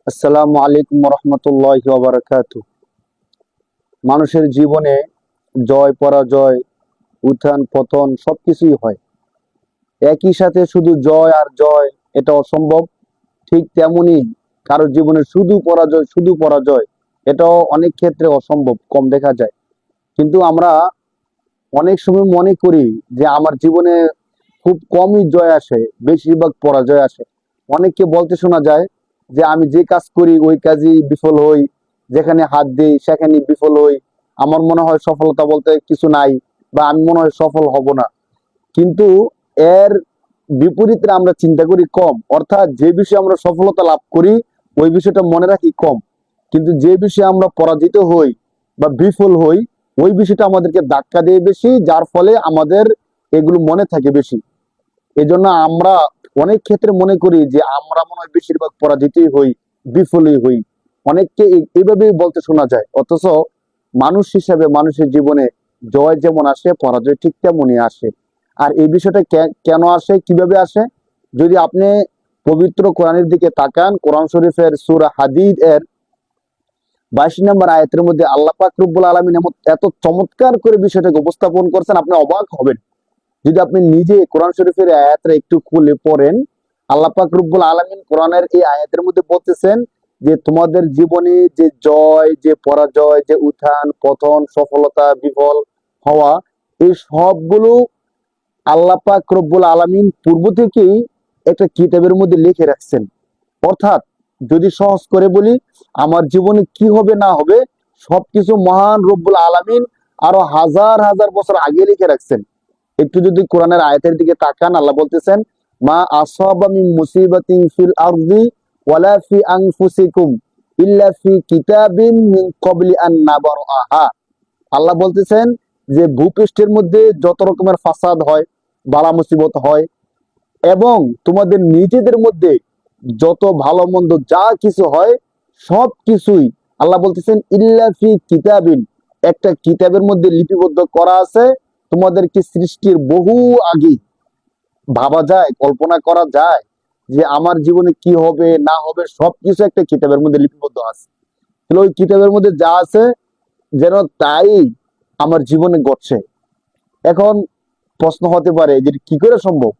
আসসালামু আলাইকুম রহমতুল্লাহি ওয়া বারাকাতুহু। মানুষের জীবনে জয় পরাজয়, উত্থান পতন সবকিছুই হয়। একই সাথে শুধু জয় আর জয়, এটা অসম্ভব। ঠিক তেমনি কারোর জীবনে শুধু পরাজয়, এটাও অনেক ক্ষেত্রে অসম্ভব, কম দেখা যায়। কিন্তু আমরা অনেক সময় মনে করি যে আমার জীবনে খুব কমই জয় আসে, বেশিরভাগ পরাজয় আসে। অনেককে বলতে শোনা যায় যে আমি যে কাজ করি ওই কাজই বিফল হই, যেখানে হাত দিই সেখানে বিফল হই। আমার মনে হয় সফলতা বলতে কিছু নাই, বা আমি মনে হয় সফল হব না। কিন্তু এর বিপরীতে আমরা চিন্তা করি কম, অর্থাৎ যে বিষয়ে আমরা সফলতা লাভ করি ওই বিষয়টা মনে রাখি কম। কিন্তু যে বিষয়ে আমরা পরাজিত হই বা বিফল হই, ওই বিষয়টা আমাদেরকে ধাক্কা দিয়ে বেশি, যার ফলে আমাদের এগুলো মনে থাকে বেশি। এজন্য আমরা অনেক ক্ষেত্রে মনে করি যে আমরা মনে হয় বেশিরভাগ পরাজিতই হই, বিফলই হই। অনেককে এইভাবেই বলতে শোনা যায়। অথচ মানুষ হিসাবে মানুষের জীবনে জয় যেমন আসে, পরাজয় ঠিক তেমনই আসে। আর এই বিষয়টা কেন আসে, কিভাবে আসে, যদি আপনি পবিত্র কোরআনের দিকে তাকান, কোরআন শরীফের সূরা হাদীদ এর 22 নম্বর আয়াতের মধ্যে আল্লাহ পাক রব্বুল আলামিন এত চমৎকার করে বিষয়টাকে উপস্থাপন করছেন, আপনি অবাক হবেন। যদি আপনি নিজে কোরআন শরীফের আয়াতটা একটু খুলে পড়েন, আল্লাহ পাক রব্বুল আলামিন কোরআনের এই আয়াতের মধ্যে বলতেছেন যে তোমাদের জীবনে যে জয়, যে পরাজয়, যে উত্থান পতন, সফলতা বিফল হওয়া, এই সবগুলো আল্লাহ পাক রব্বুল আলামিন পূর্ব থেকেই একটা কিতাবের মধ্যে লিখে রাখছেন। অর্থাৎ যদি সহজ করে বলি, আমার জীবনে কি হবে না হবে সবকিছু মহান রব্বুল আলামিন আরো হাজার হাজার বছর আগে লিখে রাখছেন। একটু যদি কোরআনের আয়াতের দিকে তাকান, আল্লাহ বলতেছেন মা আসাবা মিন মুসিবাতিন ফিল আরদি ওয়ালা ফি আনফুসিকুম ইল্লা ফি কিতাবিন মিন ক্বাবলি আন নাবরাহা। আল্লাহ বলতেছেন যে ভূপৃষ্ঠের মধ্যে যত রকমের ফাসাদ হয়, বালা মুসিবত হয়, এবং তোমাদের নিজেদের মধ্যে যত ভালো মন্দ যা কিছু হয়, সব কিছুই আল্লাহ বলতেছেন ইল্লা ফি কিতাবিন, একটা কিতাবের মধ্যে লিপিবদ্ধ করা আছে। তোমাদেরকে সৃষ্টির বহু আগে ভাবা যায়, কল্পনা করা যায় যে আমার জীবনে কি হবে না হবে সবকিছু একটা কিতাবের মধ্যে লিপিবদ্ধ আছে। তাহলে ওই কিতাবের মধ্যে যা আছে যেন তাই আমার জীবনে ঘটছে। এখন প্রশ্ন হতে পারে যে কি করে সম্ভব,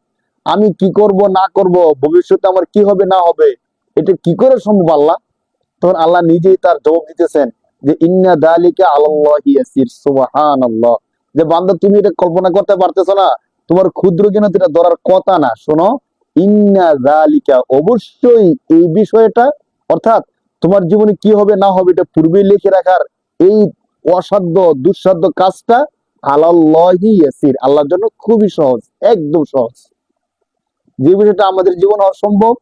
আমি কি করব না করব, ভবিষ্যতে আমার কি হবে না হবে, এটা কি করে সম্ভব আল্লাহ? তখন আল্লাহ নিজেই তার জবাব দিতেছেন যে ইন্না দালিকা আলাল্লাহি ইয়াসির, সুবহানাল্লাহ। যে বান্দা তুমি এটা কল্পনা করতে পারতেছো না, তোমার ক্ষুদ্র জ্ঞান এটা ধরার কথা না। শোনো, ইন্না দালিকা, অবশ্যই এই বিষয়টা, অর্থাৎ তোমার জীবনে কি হবে না হবে এটা পূর্বেই লিখে রাখার এই অসাধ্য দুঃসাধ্য কাজটা আলাল্লাহি ইয়াসির, আল্লাহর জন্য খুবই সহজ, একদম সহজ। যে বিষয়টা আমাদের জীবনে অসম্ভব,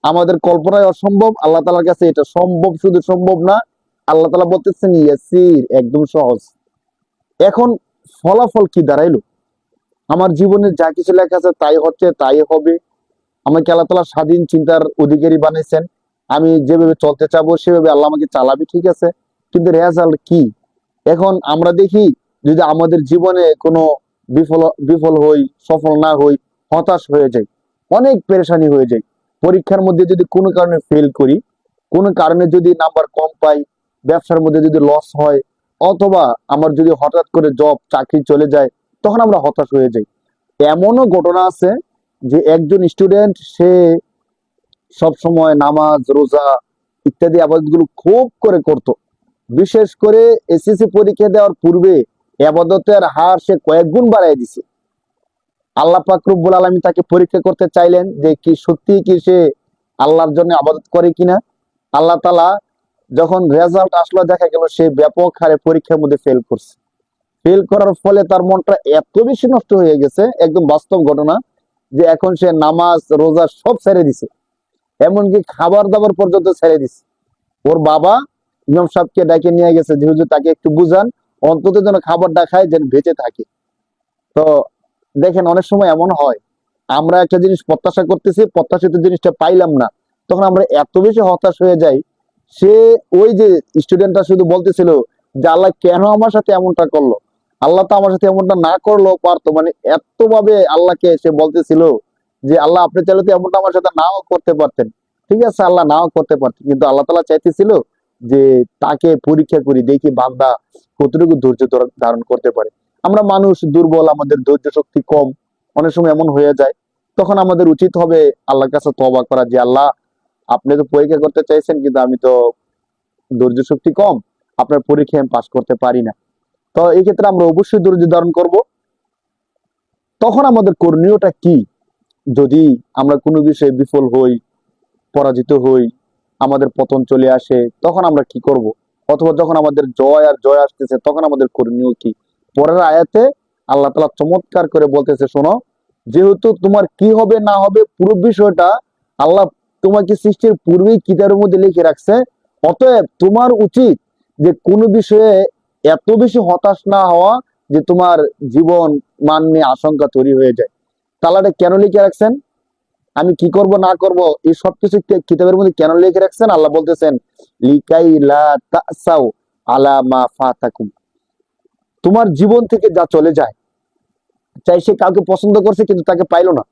আমাদের কল্পনায় অসম্ভব, আল্লাহ তাআলার কাছে এটা সম্ভব, শুধু সম্ভব না, আল্লাহ তাআলা বলতেছেন ইয়াসির, একদম সহজ। এখন ফলাফল কি দাঁড়াইলো? আমার জীবনে যা কিছু লেখা আছে তাই হচ্ছে, তাই হবে। আমাকে আল্লাহ তাআলা স্বাধীন চিন্তার অধিকারী বানাইছেন। আমি যেভাবে চলতে চাবো সেভাবে আল্লাহ আমাকে চালাবে, ঠিক আছে। কিন্তু রেজাল্ট কি? এখন আমরা দেখি, যদি আমাদের জীবনে কোনো বিফল বিফল হই, সফল না হই, হতাশ হয়ে যাই, অনেক পেরেশানি হয়ে যায়। পরীক্ষার মধ্যে যদি কোনো কারণে ফেল করি, কোনো কারণে যদি নাম্বার কম পাই, ব্যবসার মধ্যে যদি লস হয়, অথবা আমার যদি হঠাৎ করে জব চাকরি চলে যায়, তখন আমরা হতাশ হয়ে যাই। এমনও ঘটনা আছে যে একজন স্টুডেন্ট, সে সব সময় নামাজ রোজা ইত্যাদি আবাদত গুলো খুব করে করত। বিশেষ করে এসএসসি পরীক্ষা দেওয়ার পূর্বে আবাদতের হার সে কয়েক গুণ বাড়াই দিছে। আল্লাহ পাক রব্বুল আলামিন তাকে পরীক্ষা করতে চাইলেন যে কি সত্যি কি সে আল্লাহর জন্য আবাদত করে কিনা। আল্লাহ তাআলা যখন রেজাল্ট আসলো, দেখা গেল সে ব্যাপক হারে পরীক্ষার মধ্যে ফেল করছে। ফেল করার ফলে তার মনটা এত বেশি নষ্ট হয়ে গেছে, একদম বাস্তব ঘটনা, যে এখন সে নামাজ রোজা সব ছেড়ে দিছে, এমনকি খাবার দাবার পর্যন্ত ছেড়ে দিছে। ওর বাবা ইমাম সাহেবকে ডাকে নিয়ে গেছে যে হুজুর তাকে একটু বুঝান, অন্তত যেন খাবারটা খায়, যেন বেঁচে থাকে। তো দেখেন, অনেক সময় এমন হয়, আমরা একটা জিনিস প্রত্যাশা করতেছি, প্রত্যাশিত জিনিসটা পাইলাম না, তখন আমরা এত বেশি হতাশ হয়ে যাই। সে, ওই যে স্টুডেন্টটা শুধু বলতেছিল যে আল্লাহ কেন আমার সাথে এমনটা করলো, আল্লাহ তো আমার সাথে এমনটা না করলেও পারতো, মানে এত ভাবে আল্লাহকে সে বলতেছিল যে আল্লাহ আপনি চাইলে তো এমনটা আমার সাথে নাও করতে পারতেন। ঠিক আছে, আল্লাহ নাও করতে পারত, কিন্তু আল্লাহ তাআলা চাইতেছিল যে তাকে পরীক্ষা করি, দেখি বান্দা কতটুকু ধৈর্য ধারণ করতে পারে। আমরা মানুষ দুর্বল, আমাদের ধৈর্য শক্তি কম, অনেক সময় এমন হয়ে যায়। তখন আমাদের উচিত হবে আল্লাহর কাছে তওবা করা, যে আল্লাহ আপনি তো পরীক্ষা করতে চাইছেন, কিন্তু আমি তো ধৈর্য শক্তি কম, আপনার পরীক্ষায় আমি পাস করতে পারি না। তো এই ক্ষেত্রে আমরা অবশ্যই ধৈর্য ধারণ করব। তখন আমাদের করণীয়টা কি? যদি আমরা কোনো বিষয়ে বিফল হই, পরাজিত হই, আমাদের পতন চলে আসে, তখন আমরা কি করব? অথবা যখন আমাদের জয় আর জয় আসতেছে, তখন আমাদের করণীয় কি? পরের আয়াতে আল্লাহ তাআলা চমৎকার করে বলতেছে, শোনো, যেহেতু তোমার কি হবে না হবে পুরো বিষয়টা আল্লাহ তোমাকে সৃষ্টির পূর্বেই কিতাবের মধ্যে লিখে রাখছে। অতএব তোমার উচিত যে কোনো বিষয়ে এত বেশি হতাশ না হওয়া যে তোমার জীবন মান নিয়ে আশঙ্কা তৈরি হয়ে যায়। তাহলে এটা কেন লিখে রাখছেন? আমি কি করব না করব এই সবকিছু কিতাবের মধ্যে কেন লিখে রাখছেন? আল্লাহ বলতেছেন, লিকাই লা তাসাউ আলা মা ফাতাকুম। তোমার জীবন থেকে যা চলে যায়, চাই সে কাউকে পছন্দ করছে কিন্তু তাকে পাইলো না,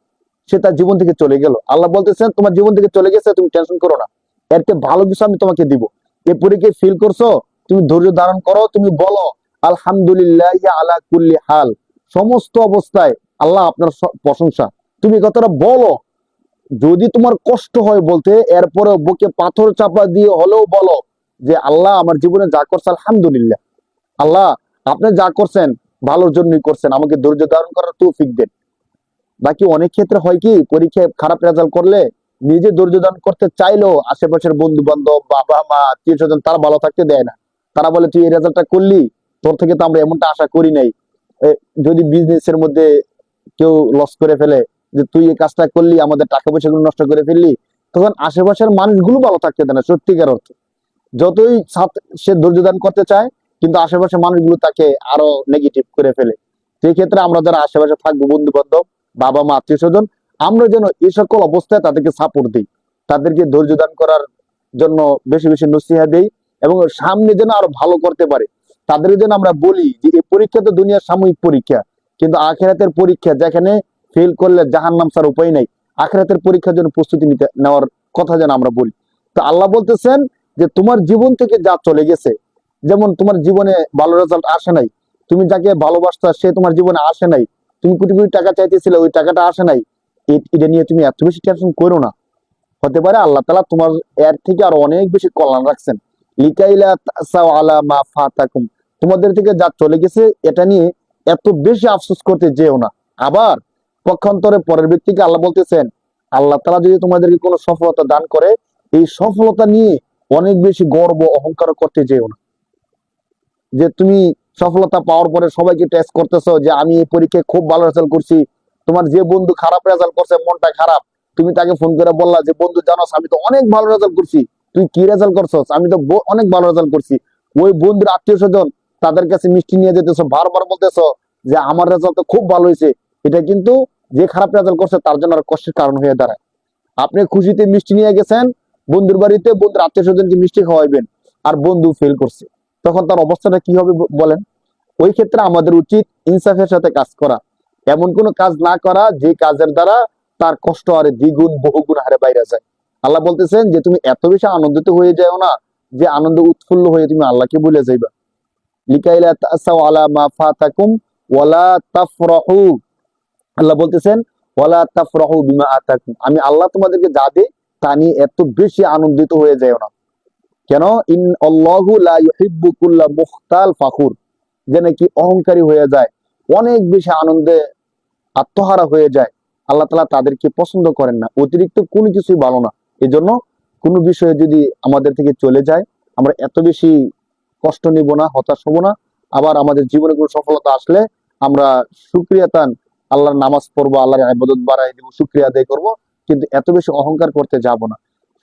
সে তার জীবন থেকে চলে গেল, আল্লাহ বলতেছেন তোমার জীবন থেকে চলে গেছে, তুমি টেনশন করো না, এর চেয়ে ভালো কিছু আমি তোমাকে দিব। এ পরীক্ষায় ফিল করছো, তুমি ধৈর্য ধারণ করো, তুমি বলো আলহামদুলিল্লাহ আলা কুল্লি হাল, সমস্ত অবস্থায় আল্লাহ আপনার প্রশংসা, তুমি কথাটা বলো। যদি তোমার কষ্ট হয় বলতে, এরপরে বুকে পাথর চাপা দিয়ে হলেও বলো যে আল্লাহ আমার জীবনে যা করছে আলহামদুলিল্লাহ, আল্লাহ আপনি যা করছেন ভালোর জন্যই করছেন, আমাকে ধৈর্য ধারণ করার তৌফিক দেন। বাকি অনেক ক্ষেত্রে হয় কি, পরীক্ষায় খারাপ রেজাল্ট করলে নিজে ধৈর্য ধারণ করতে চাইলেও আশেপাশের বন্ধু বান্ধব, বাবা মা, আত্মীয় স্বজন তারা ভালো থাকতে দেয় না। তারা বলে তুই এই রেজাল্টটা করলি, তোর থেকে তো আমরা এমনটা আশা করি নাই। যদি বিজনেসের মধ্যে কেউ লস করে ফেলে, যে তুই এই কাজটা করলি, আমাদের টাকা পয়সা গুলো নষ্ট করে ফেললি, তখন আশেপাশের মানুষগুলো ভালো থাকতে দেয় না সত্যিকার অর্থে। যতই সে ধৈর্য ধারণ করতে চায়, কিন্তু আশেপাশের মানুষগুলো তাকে আরো নেগেটিভ করে ফেলে। সেই ক্ষেত্রে আমরা যারা আশেপাশে থাকবো, বন্ধু বান্ধব, বাবা মা, আত্মীয় স্বজন, আমরা যেন এই সকল অবস্থায় তাদেরকে সাপোর্ট দিই, তাদেরকে ধৈর্য দান করার জন্য বেশি বেশি নসিহা দেই, এবং সামনে যেন আরো ভালো করতে পারে। তাদের যেন আমরা বলি যে এই পরীক্ষা তো দুনিয়ার সাময়িক পরীক্ষা, কিন্তু আখিরাতের পরীক্ষা, যেখানে ফেল করলে জাহান্নাম ছাড়া উপায় নাই, আখিরাতের পরীক্ষার জন্য প্রস্তুতি নেওয়ার কথা যেন আমরা বলি। তো আল্লাহ বলতেছেন যে তোমার জীবন থেকে যা চলে গেছে, যেমন তোমার জীবনে ভালো রেজাল্ট আসে নাই, তুমি যাকে ভালোবাসতা সে তোমার জীবনে আসে নাই, তুমি কোটি কোটি টাকা চাইতেছিলে, ওই টাকাটা আসে নাই, এটা নিয়ে তুমি এত বেশি টেনশন করো না। হতে পারে আল্লাহ তাআলা তোমার এর থেকে আরো অনেক বেশি কল্যাণ রাখছেন। লিকাইলা তাসাউ আলা মা ফাতাকুম, তোমাদের থেকে যা চলে গেছে এটা নিয়ে এত বেশি আফসোস করতে যেও না। আবার পক্ষান্তরে পরের ব্যক্তিকে আল্লাহ বলতেছেন, আল্লাহ তাআলা যদি তোমাদেরকে কোনো সফলতা দান করে, এই সফলতা নিয়ে অনেক বেশি গর্ব অহংকার করতে যেও না। যে তুমি সফলতা পাওয়ার পরে সবাইকে টেস্ট করতেছো যে আমি এই পরীক্ষায় খুব ভালো রেজাল্ট করছি, তোমার যে বন্ধু খারাপ রেজাল্ট করছে মনটা খারাপ, তুমি তাকে ফোন করে বললা যে বন্ধু জানোস আমি তো অনেক ভালো রেজাল্ট করছি, তুই কি রেজাল্ট করছস? আমি তো অনেক ভালো রেজাল্ট করছি। ওই বন্ধুর আত্মীয় স্বজন তাদের কাছে মিষ্টি নিয়ে যেতেছো, বারবার বলতেছো যে আমার রেজাল্ট তো খুব ভালো হয়েছে, এটা কিন্তু যে খারাপ রেজাল্ট করছে তার জন্য আর কষ্টের কারণ হয়ে দাঁড়ায়। আপনি খুশিতে মিষ্টি নিয়ে গেছেন বন্ধুর বাড়িতে, বন্ধুর আত্মীয় স্বজনকে মিষ্টি খাওয়াইবেন, আর বন্ধু ফেল করছে, তখন তার অবস্থাটা কি হবে বলেন? ওই ক্ষেত্রে আমাদের উচিত ইনসাফের সাথে কাজ করা, এমন কোনো কাজ না করা যে কাজের দ্বারা তার কষ্ট আরে দ্বিগুণ বহুগুণ হারে বাইরে যায়। আল্লাহ বলতেছেন যে তুমি এত বেশি আনন্দিত হয়ে যাও না, যে আনন্দ উৎফুল্ল হয়ে তুমি আল্লাহকে ভুলে যাইবা। লিকাইলা তাসাউ আলা মা ফাতাকুম ওয়ালা তাফরাহু, আল্লাহ বলতেছেন ওয়ালা তাফরাহু বিমা আতাকুম, আমি আল্লাহ তোমাদেরকে যা দেই তা নিয়ে এত বেশি আনন্দিত হয়ে যাও না। কেন? ইন আল্লাহু লা ইউহিব্বু কুল্লা মুখতাল ফাখুর, যে নাকি অহংকারী হয়ে যায়, অনেক বেশি আনন্দে আত্মহারা হয়ে যায়, আল্লাহ তাআলা তাদেরকে পছন্দ করেন না। অতিরিক্ত কোনো কিছুই ভালো না। এজন্য কোনো বিষয়ে যদি আমাদের থেকে চলে যায়, আমরা এত বেশি কষ্ট নিব না, হতাশ হব না। আবার আমাদের জীবনে কোনো সফলতা আসলে আমরা শুকরিয়াতান আল্লাহর নামাজ পড়বো, আল্লাহর ইবাদত বাড়াই দিব, শুকরিয়া আদায় করব, কিন্তু এত বেশি অহংকার করতে যাব না।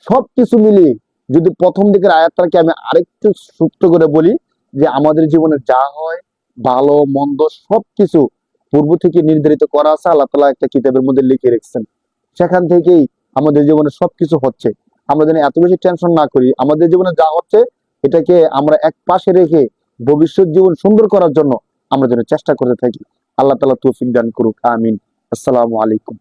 সবকিছু মিলিয়ে যদি প্রথম দিকের আয়াতটাকে আমি আরেকটু সূক্ষ্ম করে বলি, যে আমাদের জীবনে যা হয় ভালো মন্দ সবকিছু পূর্ব থেকে নির্ধারিত করা আছে, আল্লাহ তাআলা একটা কিতাবের মধ্যে লিখে রেখেছেন, সেখান থেকেই আমাদের জীবনে সবকিছু হচ্ছে। আমরা যেন এত বেশি টেনশন না করি, আমাদের জীবনে যা হচ্ছে এটাকে আমরা এক পাশে রেখে ভবিষ্যৎ জীবন সুন্দর করার জন্য আমরা যেন চেষ্টা করতে থাকি। আল্লাহ তাআলা তৌফিক দান করুক, আমিন। আসসালামু আলাইকুম।